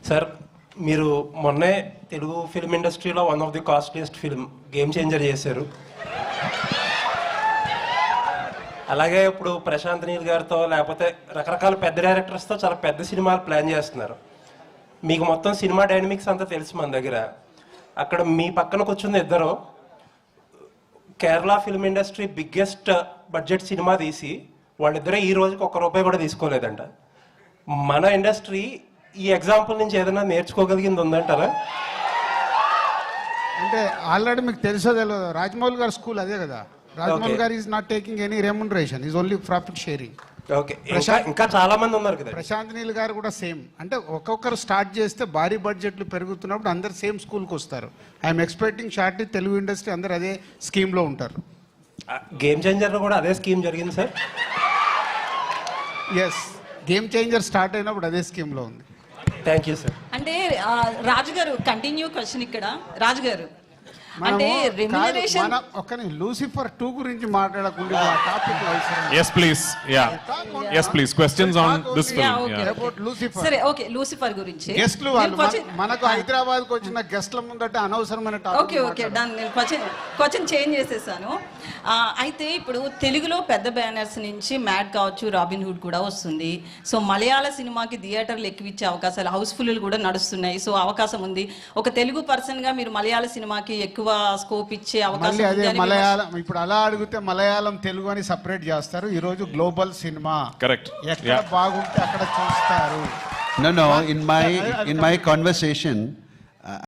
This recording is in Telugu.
సార్ మీరు మొన్నే తెలుగు ఫిల్మ్ ఇండస్ట్రీలో one of the costliest film game changer చేశారు. అలాగే ఇప్పుడు ప్రశాంత్ నీల్ గారితో లేకపోతే రకరకాల పెద్ద డైరెక్టర్స్తో చాలా పెద్ద సినిమాలు ప్లాన్ చేస్తున్నారు. మీకు మొత్తం సినిమా డైనమిక్స్ అంతా తెలుసు మన దగ్గర. అక్కడ మీ పక్కన కూర్చున్న ఇద్దరు Kerala film industry biggest budget cinema తీసి వాళ్ళిద్దరే ఈ రోజుకి ₹1 కూడా తీసుకోలేదంట. మన ఇండస్ట్రీ ఈ ఎగ్జాంపుల్ నుంచి ఏదైనా నేర్చుకోగలిగింది ఉందంటారా? అంటే ఆల్రెడీ మీకు తెలుసో తెలియదు, రాజమౌళి గారి స్కూల్ అదే కదా. రాజమౌళి గారు is not taking any remuneration, is only profit sharing. Okay, ఇంకా చాలా మంది ఉన్నారు కదా. ప్రశాంత్ నీల్ గారు కూడా సేమ్. అంటే ఒక్కొక్కరు స్టార్ట్ చేస్తే భారీ బడ్జెట్లు పెరుగుతున్నప్పుడు అందరు సేమ్ స్కూల్కి వస్తారు. I'm expecting short Telugu industry అందరు అదే స్కీమ్లో ఉంటారు. గేమ్ చేంజర్లో కూడా అదే స్కీమ్ జరిగింది sir. Yes, game changer start అయినప్పుడు అదే స్కీమ్లో ఉంది. Thank you sir. అంటే రాజుగారు కంటిన్యూ క్వశ్చన్ ఇక్కడ. రాజుగారు అంటే రెమ్యునరేషన్ ఒక్కని లూసిఫర్ 2 గురించి మాట్లాడకుండా topic yes please yeah yes please questions on this film about Lucifer. సరే, ఓకే, లూసిఫర్ గురించి గెస్ట్లు వాళ్ళు మనకు హైదరాబాద్ కు వచ్చిన గెస్ట్ల ముందట అనవసరమైన టాపిక్. Okay okay done. నేను క్వశ్చన్ చేంజ్ చేసేసాను. అయితే ఇప్పుడు తెలుగులో పెద్ద బ్యానర్స్ నుంచి మ్యాడ్ కావచ్చు, రాబిన్ హుడ్ కూడా వస్తుంది. సో మలయాళ సినిమాకి థియేటర్లు ఎక్కువ ఇచ్చే అవకాశాలు, హౌస్ఫుల్ కూడా నడుస్తున్నాయి. సో అవకాశం ఉంది. ఒక తెలుగు పర్సన్ గా మీరు మలయాళ సినిమాకి ఎక్కువ స్కోప్ ఇచ్చే అవకాశం ఉంది. మలయాళం ఇప్పుడు అలా అడిగితే మలయాళం తెలుగు అని సెపరేట్ చేస్తారు. ఈ రోజు గ్లోబల్ సినిమా correct ఎక్కడ బాగుంటే అక్కడ చూస్తారు. No, in my conversation